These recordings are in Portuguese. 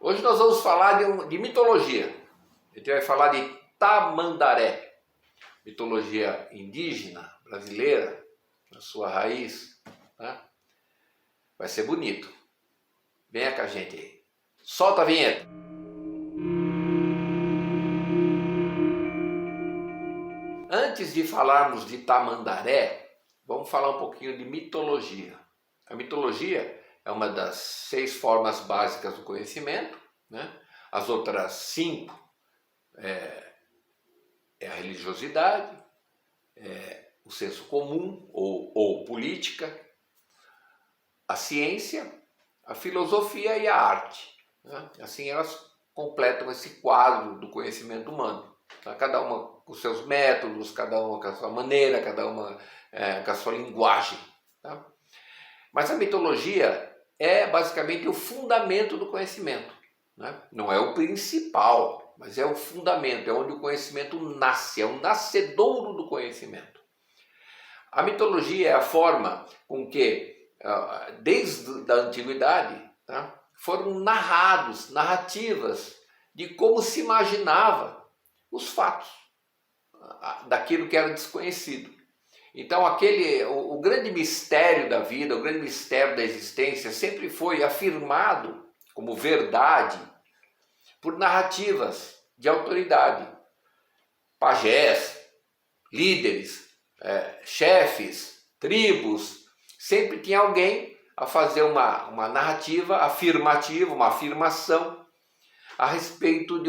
Hoje nós vamos falar de mitologia. A gente vai falar de Tamandaré, mitologia indígena, brasileira, na sua raiz. Né? Vai ser bonito. Venha com a gente aí. Solta a vinheta. Antes de falarmos de Tamandaré, vamos falar um pouquinho de mitologia. A mitologia é uma das 6 formas básicas do conhecimento, né? As outras 5 é a religiosidade, o senso comum ou política, a ciência, a filosofia e a arte. Né? Assim elas completam esse quadro do conhecimento humano. Tá? Cada uma com seus métodos, cada uma com a sua maneira, cada uma com a sua linguagem. Tá? Mas a mitologia é basicamente o fundamento do conhecimento. Né? Não é o principal, mas é o fundamento, é onde o conhecimento nasce, é o nascedouro do conhecimento. A mitologia é a forma com que, desde a antiguidade, tá, foram narrativas de como se imaginava os fatos, daquilo que era desconhecido. Então o grande mistério da vida, o grande mistério da existência sempre foi afirmado como verdade por narrativas de autoridade, pajés, líderes, chefes, tribos. Sempre tinha alguém a fazer uma narrativa afirmativa, uma afirmação a respeito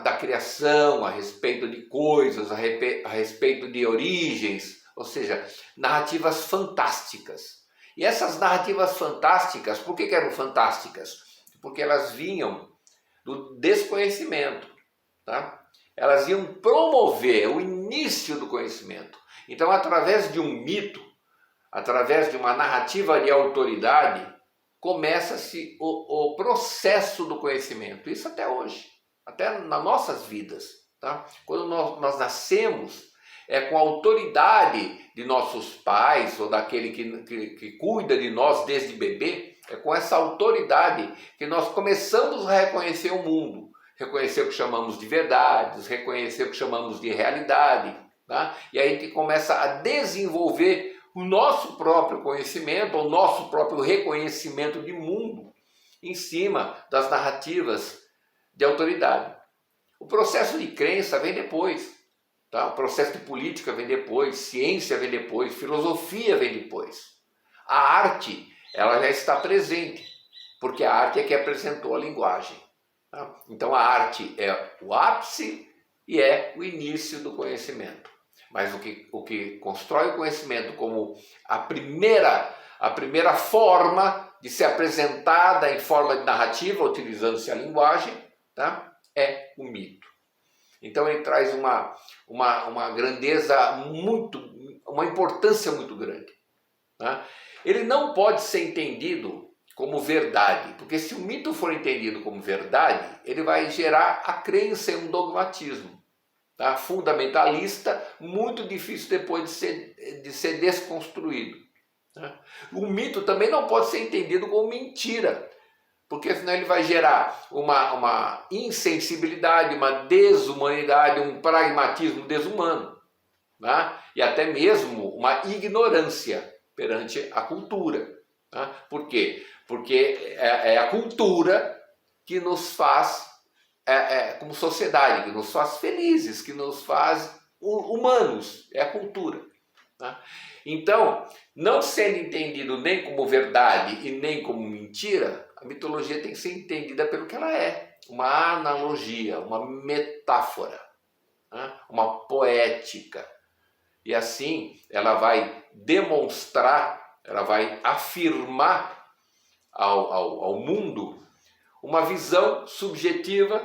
da criação, a respeito de coisas, a respeito de origens, ou seja, narrativas fantásticas. E essas narrativas fantásticas, por que eram fantásticas? Porque elas vinham do desconhecimento, tá? Elas iam promover o início do conhecimento. Então, através de um mito, através de uma narrativa de autoridade, começa-se o processo do conhecimento. Isso até hoje, até nas nossas vidas. Tá? Quando nós nascemos, é com a autoridade de nossos pais ou daquele que cuida de nós desde bebê, é com essa autoridade que nós começamos a reconhecer o mundo, reconhecer o que chamamos de verdades, reconhecer o que chamamos de realidade. Tá? E aí a gente começa a desenvolver o nosso próprio conhecimento, o nosso próprio reconhecimento de mundo em cima das narrativas de autoridade. O processo de crença vem depois, tá? O processo de política vem depois, ciência vem depois, filosofia vem depois. A arte, ela já está presente, porque a arte é que apresentou a linguagem. Tá? Então a arte é o ápice e é o início do conhecimento. Mas o que constrói o conhecimento como a primeira forma de ser apresentada em forma de narrativa, utilizando-se a linguagem, tá? É o mito. Então ele traz uma grandeza uma importância muito grande. Tá? Ele não pode ser entendido como verdade, porque se o mito for entendido como verdade, ele vai gerar a crença em um dogmatismo. Tá? Fundamentalista, muito difícil depois de ser desconstruído. Tá? O mito também não pode ser entendido como mentira, porque senão ele vai gerar uma insensibilidade, uma desumanidade, um pragmatismo desumano, tá? E até mesmo uma ignorância perante a cultura. Tá? Por quê? Porque é a cultura que nos faz como sociedade, que nos faz felizes, que nos faz humanos, é a cultura. Tá? Então, não sendo entendido nem como verdade e nem como mentira, a mitologia tem que ser entendida pelo que ela é, uma analogia, uma metáfora, tá? Uma poética. E assim ela vai demonstrar, ela vai afirmar ao mundo uma visão subjetiva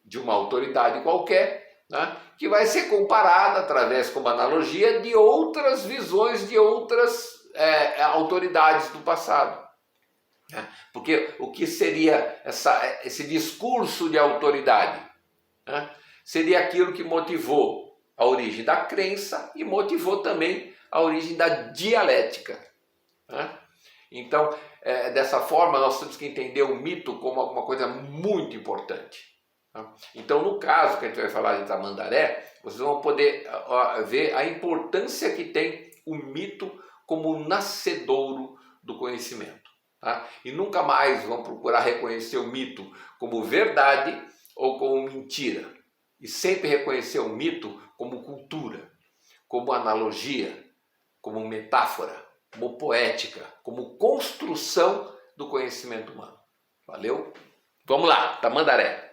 de uma autoridade qualquer, né, que vai ser comparada através, como analogia, de outras visões de outras autoridades do passado. Né? Porque o que seria esse discurso de autoridade? Né? Seria aquilo que motivou a origem da crença e motivou também a origem da dialética. Né? Então, dessa forma, nós temos que entender o mito como alguma coisa muito importante. Tá? Então, no caso que a gente vai falar de Tamandaré, vocês vão poder ver a importância que tem o mito como nascedouro do conhecimento. Tá? E nunca mais vão procurar reconhecer o mito como verdade ou como mentira. E sempre reconhecer o mito como cultura, como analogia, como metáfora, como poética, como construção do conhecimento humano. Valeu? Vamos lá, Tamandaré.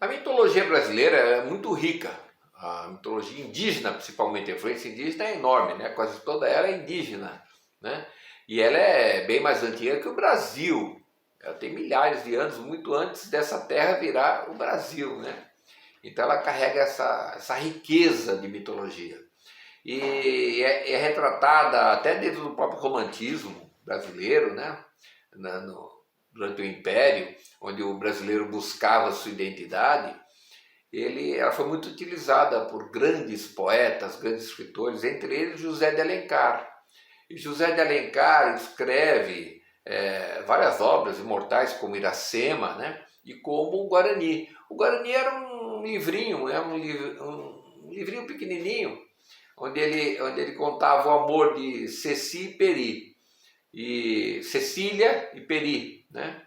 A mitologia brasileira é muito rica. A mitologia indígena, principalmente, a influência indígena é enorme, né? Quase toda ela é indígena, né? E ela é bem mais antiga que o Brasil. Ela tem milhares de anos, muito antes dessa terra virar o Brasil, né? Então ela carrega essa riqueza de mitologia. E é retratada até dentro do próprio romantismo brasileiro, né? Durante o Império, onde o brasileiro buscava sua identidade, ela foi muito utilizada por grandes poetas, grandes escritores, entre eles José de Alencar. E José de Alencar escreve várias obras imortais, como Iracema, né? E como o Guarani. O Guarani era um livrinho, um livrinho pequenininho, onde ele contava o amor de Ceci e Peri, e Cecília e Peri, né?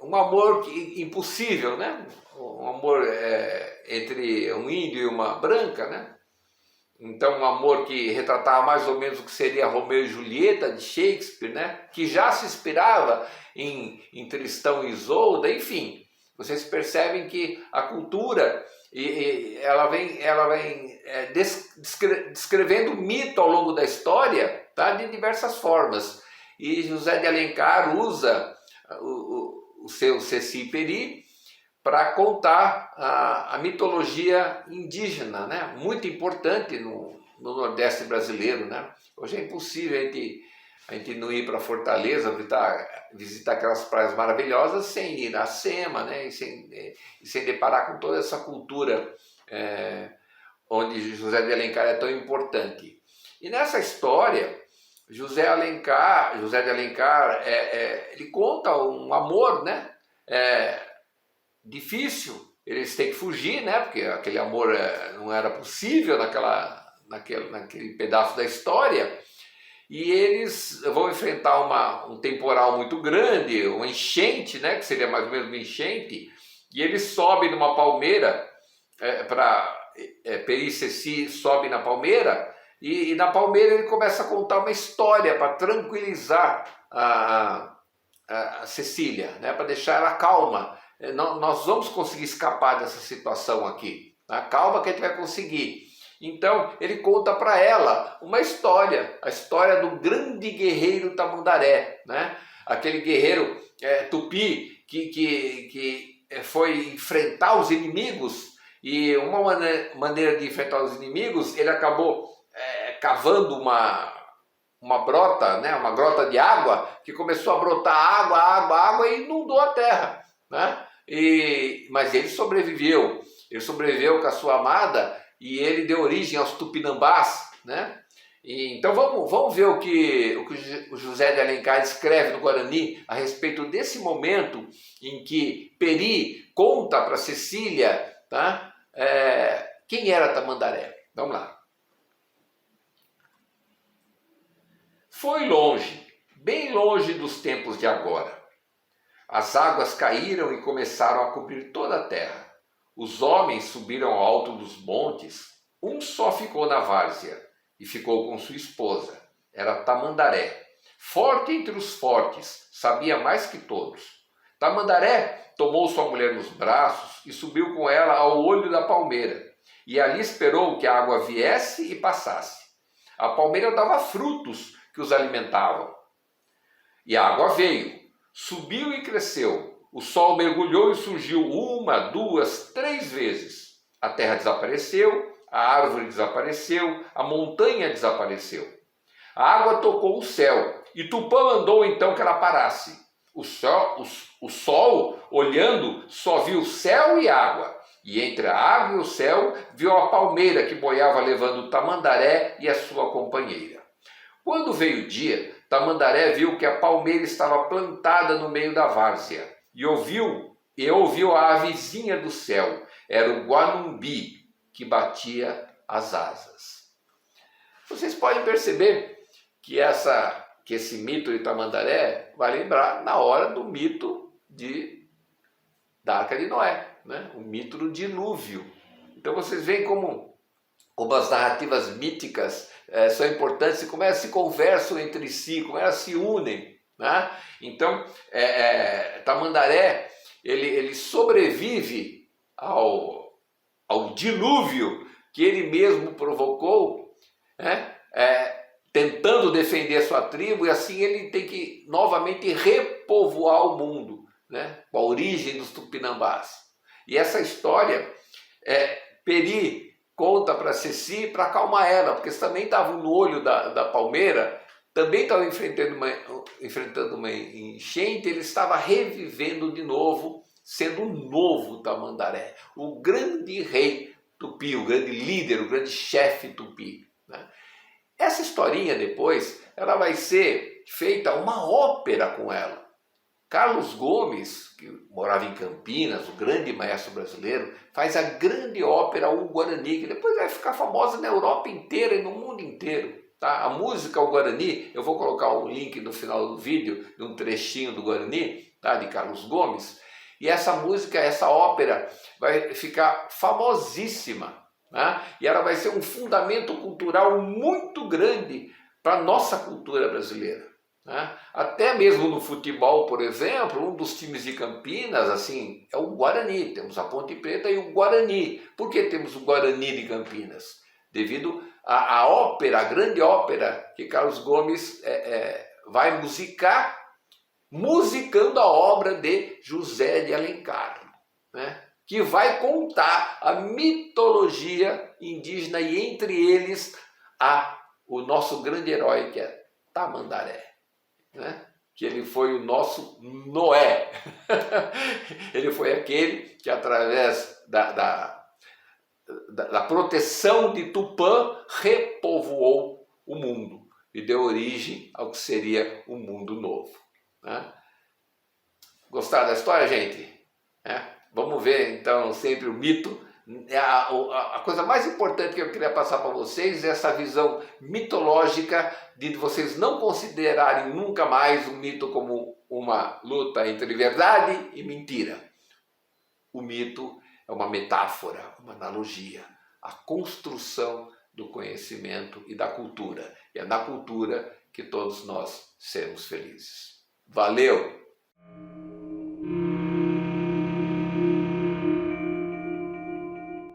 Um amor impossível, né? Um amor entre um índio e uma branca, né? Então um amor que retratava mais ou menos o que seria Romeu e Julieta de Shakespeare, né? Que já se inspirava em Tristão e Isolda, enfim. Vocês percebem que a cultura ela vem descrevendo o mito ao longo da história, tá? De diversas formas. E José de Alencar usa o seu Ceci Peri para contar a mitologia indígena, né? Muito importante no Nordeste brasileiro, né? Hoje é impossível a gente não ir para Fortaleza, visitar aquelas praias maravilhosas sem ir na Sema, né? E sem deparar com toda essa cultura onde José de Alencar é tão importante. E nessa história, José de Alencar ele conta um amor, né? Difícil, eles têm que fugir, né? Porque aquele amor não era possível naquele pedaço da história. E eles vão enfrentar um temporal muito grande, uma enchente, né? Que seria mais ou menos uma enchente. E eles sobem numa palmeira, Peri e Ceci sobe na palmeira, e na palmeira ele começa a contar uma história para tranquilizar a Cecília, né? Para deixar ela calma. Nós vamos conseguir escapar dessa situação aqui. Tá? Calma que a gente vai conseguir. Então ele conta para ela uma história, a história do grande guerreiro Tamandaré, né? Aquele guerreiro tupi que foi enfrentar os inimigos, e uma maneira de enfrentar os inimigos, ele acabou cavando uma brota, né? Uma grota de água, que começou a brotar água e inundou a terra, né? Mas ele sobreviveu com a sua amada, e ele deu origem aos Tupinambás, né? Então vamos ver o que o José de Alencar escreve no Guarani a respeito desse momento em que Peri conta para Cecília, tá? Quem era Tamandaré. Vamos lá. Foi longe, bem longe dos tempos de agora. As águas caíram e começaram a cobrir toda a terra. Os homens subiram ao alto dos montes. Um só ficou na várzea e ficou com sua esposa. Era Tamandaré, forte entre os fortes, sabia mais que todos. Tamandaré tomou sua mulher nos braços e subiu com ela ao olho da palmeira. E ali esperou que a água viesse e passasse. A palmeira dava frutos que os alimentavam. E a água veio, subiu e cresceu. O sol mergulhou e surgiu 1, 2, 3 vezes. A terra desapareceu, a árvore desapareceu, a montanha desapareceu. A água tocou o céu e Tupã mandou então que ela parasse. O sol, olhando, só viu céu e água. E entre a água e o céu, viu a palmeira que boiava levando o Tamandaré e a sua companheira. Quando veio o dia, Tamandaré viu que a palmeira estava plantada no meio da várzea e ouviu a avezinha do céu. Era o Guanumbi que batia as asas. Vocês podem perceber que esse mito de Tamandaré vai lembrar na hora do mito da Arca de Noé, né? O mito do dilúvio. Então vocês veem como as narrativas míticas são importantes e como elas se conversam entre si, como elas se unem, né? Então, Tamandaré, ele sobrevive ao dilúvio que ele mesmo provocou, né? Tentando defender sua tribo, e assim ele tem que novamente repovoar o mundo, né? Com a origem dos Tupinambás. E essa história, Peri conta para Ceci para acalmar ela, porque eles também estavam no olho da palmeira, também estavam enfrentando uma enchente, ele estava revivendo de novo, sendo um novo Tamandaré, o grande rei Tupi, o grande líder, o grande chefe Tupi, né? Essa historinha depois, ela vai ser feita uma ópera com ela. Carlos Gomes, que morava em Campinas, o grande maestro brasileiro, faz a grande ópera O Guarani, que depois vai ficar famosa na Europa inteira e no mundo inteiro. Tá? A música O Guarani, eu vou colocar um link no final do vídeo, de um trechinho do Guarani, tá? De Carlos Gomes. E essa música, essa ópera, vai ficar famosíssima, né? E ela vai ser um fundamento cultural muito grande para a nossa cultura brasileira, né? Até mesmo no futebol, por exemplo, um dos times de Campinas, assim, é o Guarani. Temos a Ponte Preta e o Guarani. Por que temos o Guarani de Campinas? Devido à ópera, a grande ópera que Carlos Gomes vai musicar, musicando a obra de José de Alencar, né? Que vai contar a mitologia indígena e entre eles o nosso grande herói, que é Tamandaré, né? Que ele foi o nosso Noé. Ele foi aquele que, através da proteção de Tupã, repovoou o mundo e deu origem ao que seria o mundo novo, né? Gostaram da história, gente? Vamos ver então sempre o mito. A coisa mais importante que eu queria passar para vocês é essa visão mitológica de vocês não considerarem nunca mais o mito como uma luta entre verdade e mentira. O mito é uma metáfora, uma analogia, a construção do conhecimento e da cultura. E é na cultura que todos nós seremos felizes. Valeu!